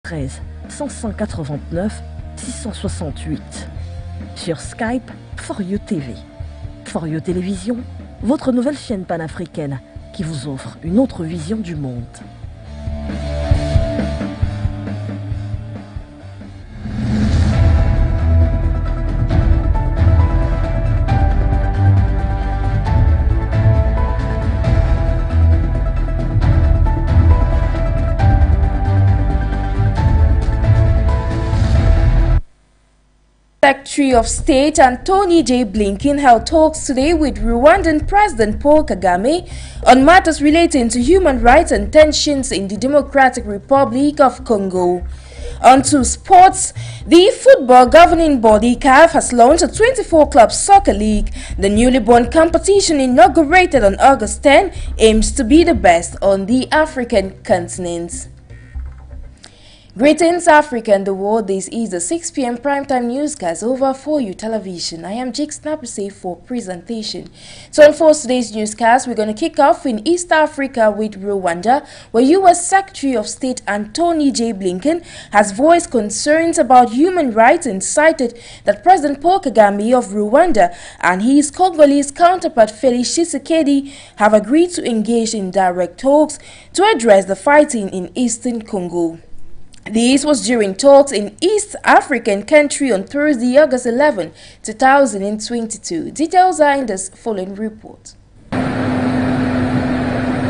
13 589 668. Sur Skype, For You TV. For You Télévision, votre nouvelle chaîne panafricaine qui vous offre une autre vision du monde. Secretary of State Antony J. Blinken held talks today with Rwandan President Paul Kagame on matters relating to human rights and tensions in the Democratic Republic of Congo. On to sports, the football governing body CAF has launched a 24-club soccer league. The newly born competition, inaugurated on August 10, aims to be the best on the African continent. Greetings Africa and the world, this is the 6 p.m. primetime newscast over For You Television. I am Jake Snapper for presentation. So for today's newscast, we're going to kick off in East Africa with Rwanda, where U.S. Secretary of State Antony J. Blinken has voiced concerns about human rights and cited that President Paul Kagame of Rwanda and his Congolese counterpart Felix Tshisekedi have agreed to engage in direct talks to address the fighting in eastern Congo. This was during talks in East African country on Thursday, August 11, 2022. Details are in this following report.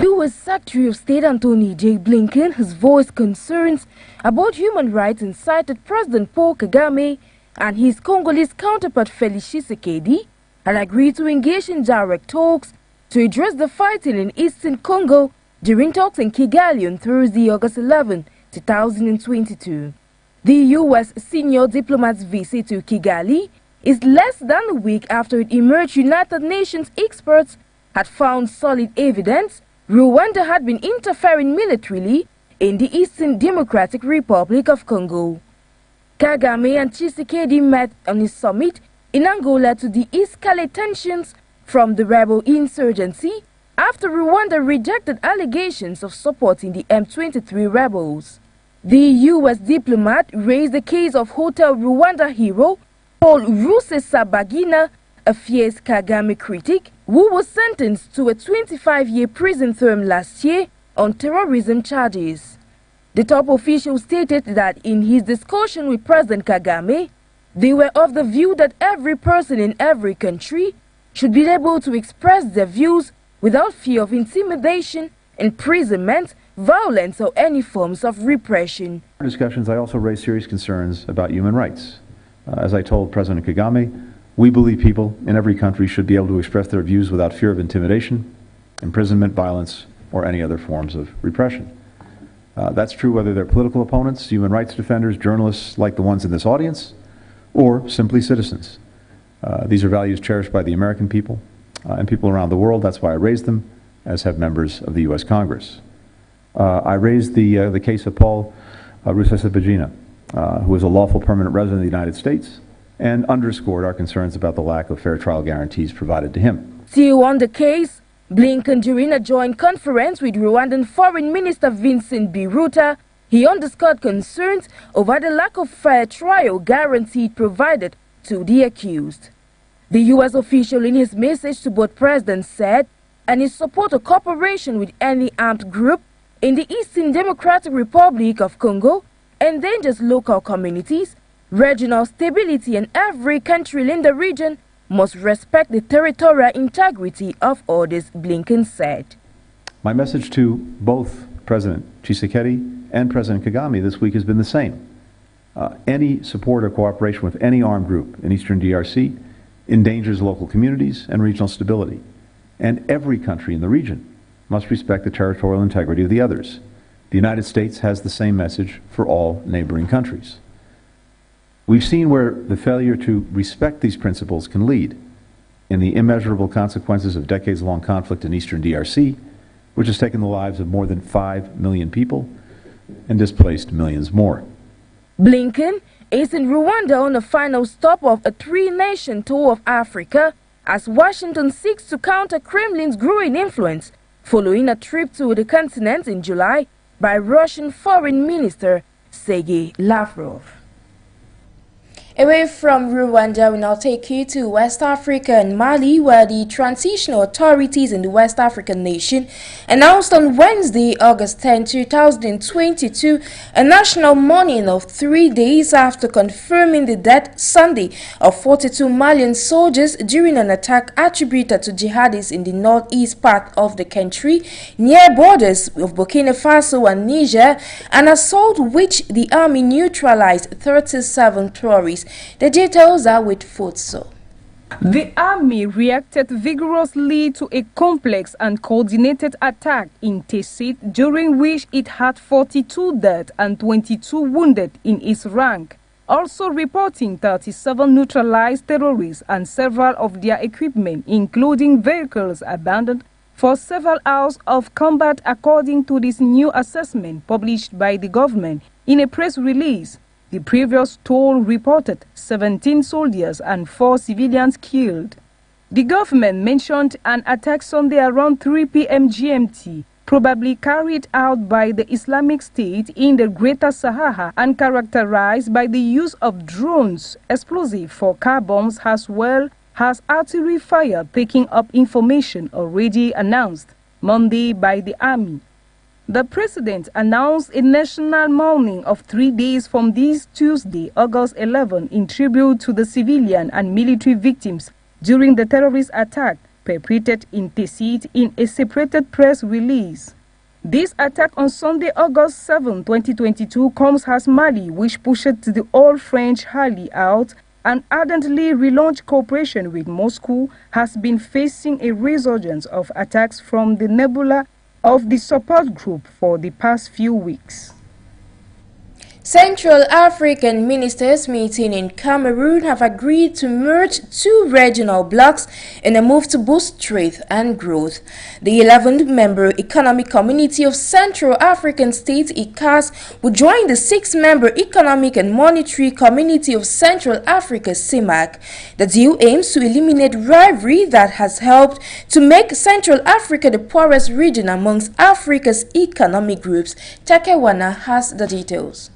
U.S. Secretary of State Antony J. Blinken has voiced concerns about human rights and cited President Paul Kagame and his Congolese counterpart Felix Tshisekedi had agreed to engage in direct talks to address the fighting in eastern Congo during talks in Kigali on Thursday, August 11, 2022. The U.S. senior diplomat's visit to Kigali is less than a week after it emerged United Nations experts had found solid evidence Rwanda had been interfering militarily in the Eastern Democratic Republic of Congo. Kagame and Tshisekedi met on a summit in Angola to de-escalate tensions from the rebel insurgency after Rwanda rejected allegations of supporting the M23 rebels. The U.S. diplomat raised the case of Hotel Rwanda hero Paul Rusesabagina, a fierce Kagame critic, who was sentenced to a 25-year prison term last year on terrorism charges. The top official stated that in his discussion with President Kagame, they were of the view that every person in every country should be able to express their views without fear of intimidation, imprisonment, violence, or any forms of repression. In discussions, I also raised serious concerns about human rights. As I told President Kagame, we believe people in every country should be able to express their views without fear of intimidation, imprisonment, violence, or any other forms of repression. That's true whether they're political opponents, human rights defenders, journalists like the ones in this audience, or simply citizens. These are values cherished by the American people and people around the world. That's why I raised them, as have members of the U.S. Congress. I raised the case of Paul Rusesabagina, who is a lawful permanent resident of the United States, and underscored our concerns about the lack of fair trial guarantees provided to him. Still on the case, Blinken, during a joint conference with Rwandan Foreign Minister Vincent Biruta, he underscored concerns over the lack of fair trial guarantee provided to the accused. The U.S. official in his message to both presidents said, and his support of cooperation with any armed group in the Eastern Democratic Republic of Congo endangers local communities, regional stability, and every country in the region must respect the territorial integrity of others, Blinken said. My message to both President Tshisekedi and President Kagame this week has been the same. Any support or cooperation with any armed group in Eastern DRC endangers local communities and regional stability. And every country in the region must respect the territorial integrity of the others. The United States has the same message for all neighboring countries. We've seen where the failure to respect these principles can lead in the immeasurable consequences of decades-long conflict in Eastern DRC, which has taken the lives of more than 5 million people and displaced millions more. Blinken is in Rwanda on the final stop of a three-nation tour of Africa as Washington seeks to counter Kremlin's growing influence following a trip to the continent in July by Russian Foreign Minister Sergei Lavrov. Away from Rwanda, we now take you to West Africa and Mali, where the transitional authorities in the West African nation announced on Wednesday, August 10, 2022, a national mourning of 3 days after confirming the death Sunday of 42 Malian soldiers during an attack attributed to jihadists in the northeast part of the country, near borders of Burkina Faso and Niger, an assault which the army neutralized 37 terrorists. The details are with Futso. The army reacted vigorously to a complex and coordinated attack in Tessit, during which it had 42 dead and 22 wounded in its rank, also reporting 37 neutralized terrorists and several of their equipment, including vehicles, abandoned for several hours of combat, according to this new assessment published by the government in a press release. The previous toll reported 17 soldiers and 4 civilians killed. The government mentioned an attack Sunday around 3 p.m. GMT, probably carried out by the Islamic State in the Greater Sahara and characterized by the use of drones, explosive for car bombs, as well as artillery fire, picking up information already announced Monday by the army. The president announced a national mourning of 3 days from this Tuesday, August 11, in tribute to the civilian and military victims during the terrorist attack perpetrated in Tessit in a separated press release. This attack on Sunday, August 7, 2022, comes as Mali, which pushed the old French ally out and ardently relaunched cooperation with Moscow, has been facing a resurgence of attacks from the nebula of the support group for the past few weeks. Central African ministers meeting in Cameroon have agreed to merge 2 regional blocs in a move to boost trade and growth. The 11-member Economic Community of Central African States, ECAS, will join the 6-member Economic and Monetary Community of Central Africa, CEMAC. The deal aims to eliminate rivalry that has helped to make Central Africa the poorest region amongst Africa's economic groups. Takewana has the details.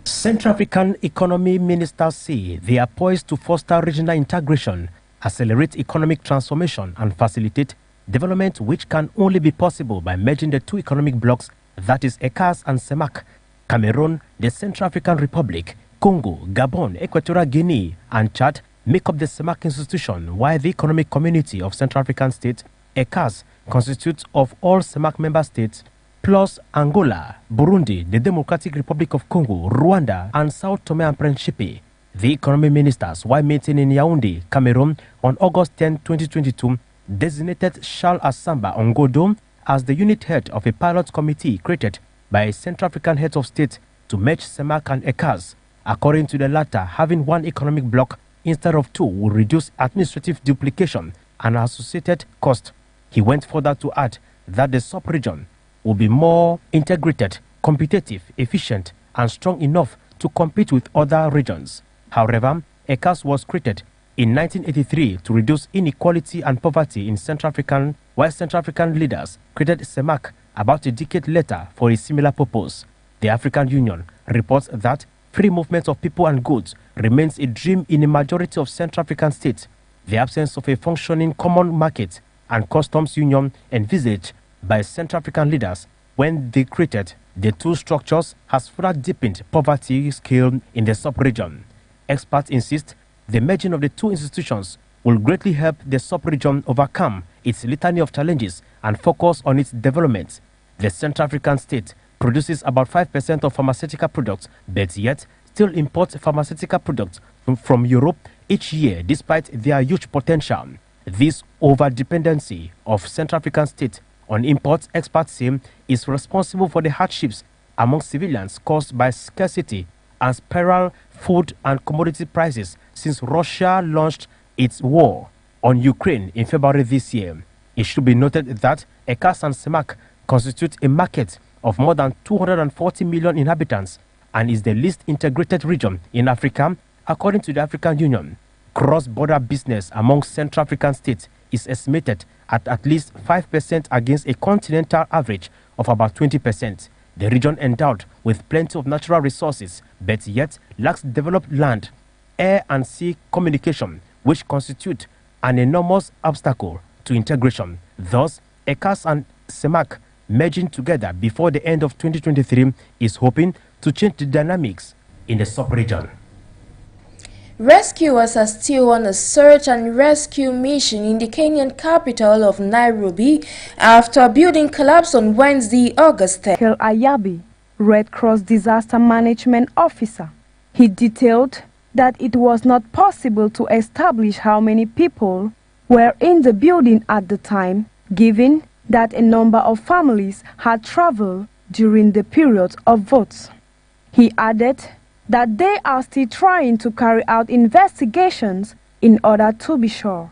Central African economy ministers say they are poised to foster regional integration, accelerate economic transformation, and facilitate development, which can only be possible by merging the 2 economic blocs, that is ECAS and CEMAC. Cameroon, the Central African Republic, Congo, Gabon, Equatorial Guinea, and Chad make up the CEMAC institution, while the Economic Community of Central African States, ECAS, constitutes of all CEMAC member states, plus Angola, Burundi, the Democratic Republic of Congo, Rwanda, and Sao Tome and Principe. The economy ministers, while meeting in Yaoundé, Cameroon, on August 10, 2022, designated Charles Assamba Ongodo as the unit head of a pilot committee created by Central African heads of state to merge CEMAC and ECAS. According to the latter, having 1 economic bloc instead of 2 will reduce administrative duplication and associated cost. He went further to add that the sub-region will be more integrated, competitive, efficient, and strong enough to compete with other regions. However, ECAS was created in 1983 to reduce inequality and poverty in Central African, while Central African leaders created CEMAC about a decade later for a similar purpose. The African Union reports that free movement of people and goods remains a dream in a majority of Central African states. The absence of a functioning common market and customs union envisaged by Central African leaders when they created the 2 structures has further deepened poverty scale in the sub-region. Experts insist the merging of the 2 institutions will greatly help the sub-region overcome its litany of challenges and focus on its development. The Central African state produces about 5% of pharmaceutical products, but yet still imports pharmaceutical products from Europe each year despite their huge potential. This over-dependency of Central African state on imports, experts say, is responsible for the hardships among civilians caused by scarcity and spiral food and commodity prices since Russia launched its war on Ukraine in February this year. It should be noted that ECAS and CEMAC constitute a market of more than 240 million inhabitants and is the least integrated region in Africa, according to the African Union. Cross-border business among Central African states is estimated at least 5% against a continental average of about 20%. the region endowed with plenty of natural resources, but yet lacks developed land, air and sea communication, which constitute an enormous obstacle to integration. Thus, ECAS and CEMAC merging together before the end of 2023 is hoping to change the dynamics in the sub-region. Rescuers are still on a search and rescue mission in the Kenyan capital of Nairobi after a building collapsed on Wednesday, August 10th. Michael Ayabi, Red Cross Disaster Management Officer. He detailed that it was not possible to establish how many people were in the building at the time, given that a number of families had traveled during the period of votes. He added that they are still trying to carry out investigations in order to be sure.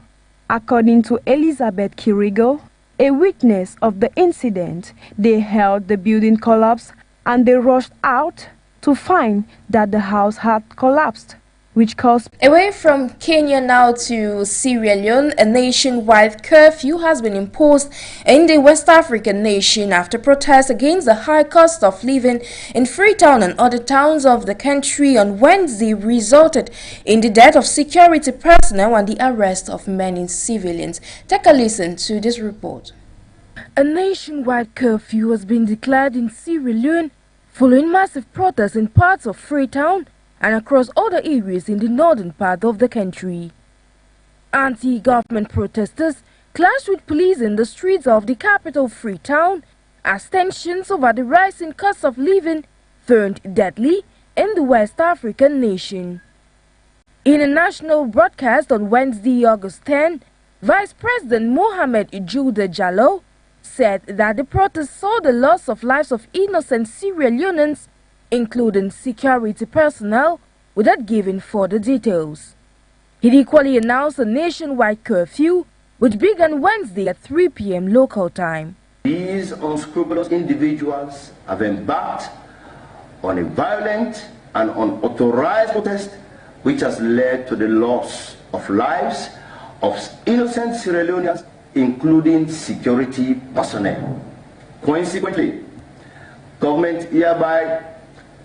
According to Elizabeth Kirigo, a witness of the incident, they heard the building collapse and they rushed out to find that the house had collapsed, which caused... Away from Kenya now to Sierra Leone, a nationwide curfew has been imposed in the West African nation after protests against the high cost of living in Freetown and other towns of the country on Wednesday resulted in the death of security personnel and the arrest of many civilians. Take a listen to this report. A nationwide curfew has been declared in Sierra Leone following massive protests in parts of Freetown and across other areas in the northern part of the country. Anti-government protesters clashed with police in the streets of the capital Freetown as tensions over the rising cost of living turned deadly in the West African nation. In a national broadcast on Wednesday, August 10, Vice President Mohamed Jude Jallow said that the protests saw the loss of lives of innocent Sierra Leoneans, including security personnel, without giving further details. He equally announced a nationwide curfew, which began Wednesday at 3 p.m. local time. These unscrupulous individuals have embarked on a violent and unauthorized protest which has led to the loss of lives of innocent Sierra Leoneans, including security personnel. Consequently, government hereby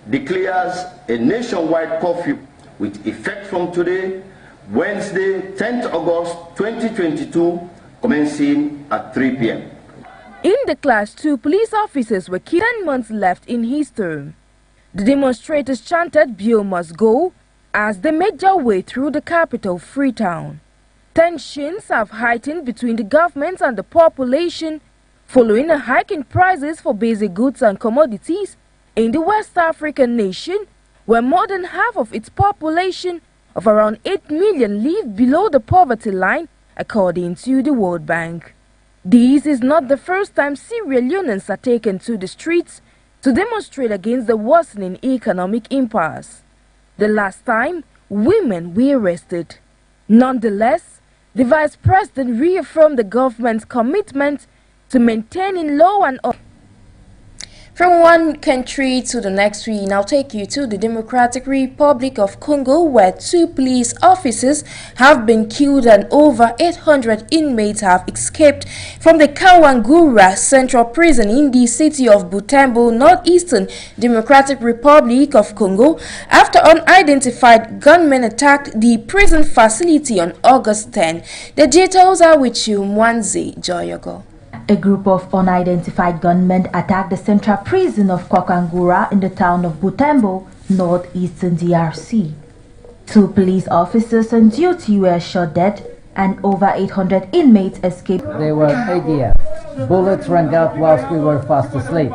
declares a nationwide curfew with effect from today, Wednesday, 10th August 2022, commencing at 3 p.m. In the clash, 2 police officers were killed 10 months left in his term. The demonstrators chanted "Bio must go" as they made their way through the capital, Freetown. Tensions have heightened between the government and the population following a hike in prices for basic goods and commodities in the West African nation, where more than half of its population of around 8 million live below the poverty line, according to the World Bank. This is not the first time Sierra Leoneans are taken to the streets to demonstrate against the worsening economic impasse. The last time, women were arrested. Nonetheless, the Vice President reaffirmed the government's commitment to maintaining law and order. From one country to the next, we now take you to the Democratic Republic of Congo, where 2 police officers have been killed and over 800 inmates have escaped from the Kawangura Central Prison in the city of Butembo, northeastern Democratic Republic of Congo, after unidentified gunmen attacked the prison facility on August 10. The details are with you, Mwanzi Joyogo. A group of unidentified gunmen attacked the central prison of Kawangura in the town of Butembo, northeastern DRC. 2 police officers on duty were shot dead and over 800 inmates escaped. They were ADF. Bullets rang out whilst we were fast asleep.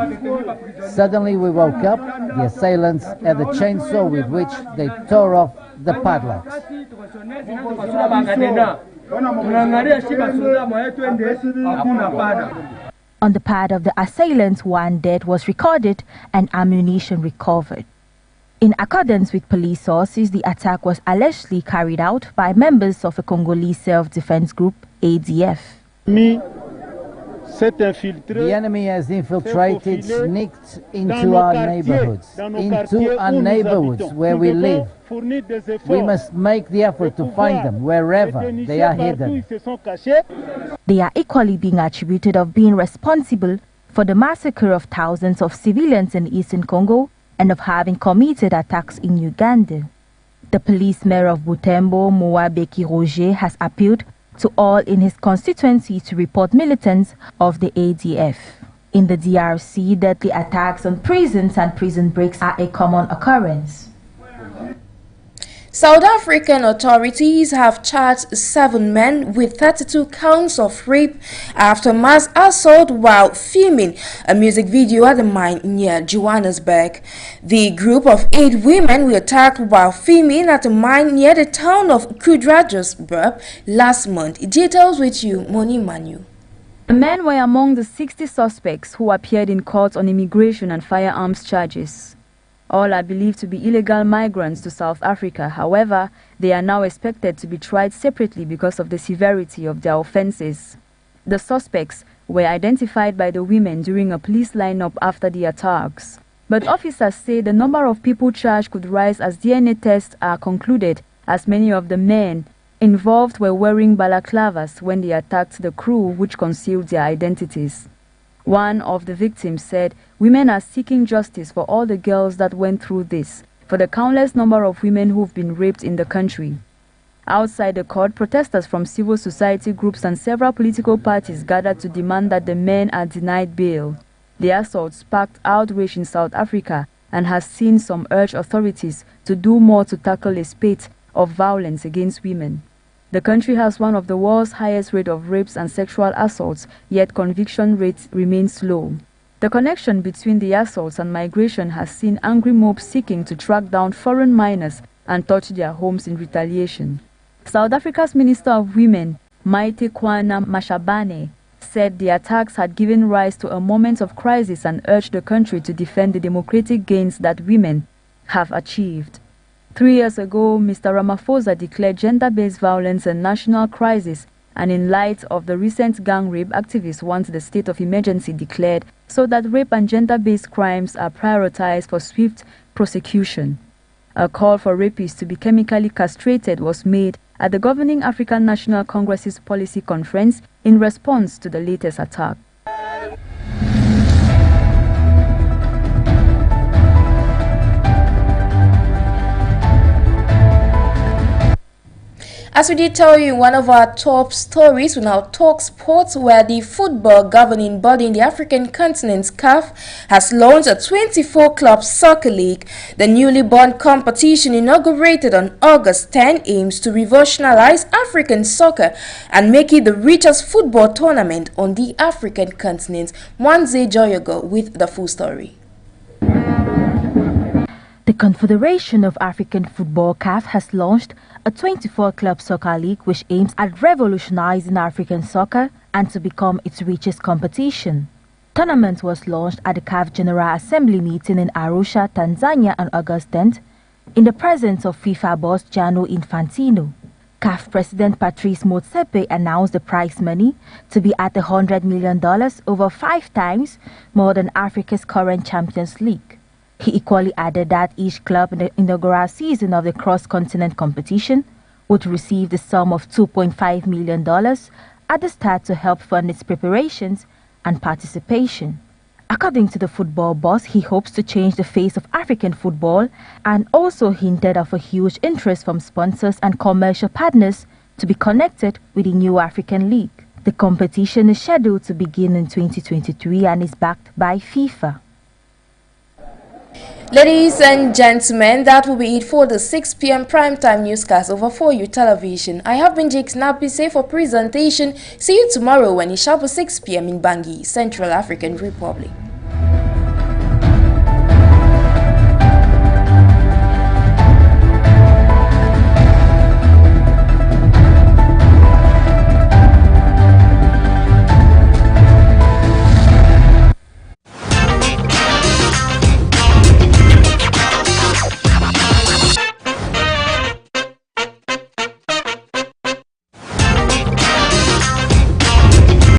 Suddenly we woke up. The assailants had a chainsaw with which they tore off the padlocks. On the part of the assailants, 1 death was recorded and ammunition recovered. In accordance with police sources, the attack was allegedly carried out by members of a Congolese self-defense group, ADF. The enemy has infiltrated, sneaked into our neighborhoods, where we live. We must make the effort to find them wherever they are hidden. They are equally being attributed of being responsible for the massacre of thousands of civilians in eastern Congo and of having committed attacks in Uganda. The police mayor of Butembo, Moabeki Roger, has appealed to all in his constituency to report militants of the ADF. In the DRC, deadly attacks on prisons and prison breaks are a common occurrence. South African authorities have charged 7 men with 32 counts of rape after mass assault while filming a music video at a mine near Johannesburg. The group of 8 women were attacked while filming at a mine near the town of Kudrajosburg last month. Details with you, Moni Manu. The men were among the 60 suspects who appeared in court on immigration and firearms charges. All are believed to be illegal migrants to South Africa. However, they are now expected to be tried separately because of the severity of their offenses. The suspects were identified by the women during a police lineup after the attacks. But officers say the number of people charged could rise as DNA tests are concluded, as many of the men involved were wearing balaclavas when they attacked the crew, which concealed their identities. One of the victims said, "Women are seeking justice for all the girls that went through this, for the countless number of women who've been raped in the country." Outside the court, protesters from civil society groups and several political parties gathered to demand that the men are denied bail. The assault sparked outrage in South Africa and has seen some urge authorities to do more to tackle a spate of violence against women. The country has one of the world's highest rate of rapes and sexual assaults, yet conviction rates remain low. The connection between the assaults and migration has seen angry mobs seeking to track down foreign miners and torch their homes in retaliation. South Africa's Minister of Women, Maite Kwana Mashabane, said the attacks had given rise to a moment of crisis and urged the country to defend the democratic gains that women have achieved. 3 years ago, Mr. Ramaphosa declared gender-based violence a national crisis, and in light of the recent gang rape, activists want the state of emergency declared so that rape and gender-based crimes are prioritized for swift prosecution. A call for rapists to be chemically castrated was made at the governing African National Congress's policy conference in response to the latest attack. As we did tell you in one of our top stories, we now talk sports, where the football governing body in the African continent, CAF, has launched a 24-club soccer league. The newly born competition, inaugurated on August 10, aims to revolutionize African soccer and make it the richest football tournament on the African continent. Mwanze Joyogo with the full story. The Confederation of African Football, CAF, has launched a 24-club soccer league which aims at revolutionizing African soccer and to become its richest competition. Tournament was launched at the CAF General Assembly meeting in Arusha, Tanzania on August 10th in the presence of FIFA boss Gianni Infantino. CAF President Patrice Motsepe announced the prize money to be at $100 million, over 5 times more than Africa's current Champions League. He equally added that each club in the inaugural season of the cross-continent competition would receive the sum of $2.5 million at the start to help fund its preparations and participation. According to the football boss, he hopes to change the face of African football and also hinted of a huge interest from sponsors and commercial partners to be connected with the new African League. The competition is scheduled to begin in 2023 and is backed by FIFA. Ladies and gentlemen, that will be it for the 6 p.m. primetime newscast over 4U television. I have been Jake Snapise for presentation. See you tomorrow when it sharp 6 p.m. in Bangui, Central African Republic.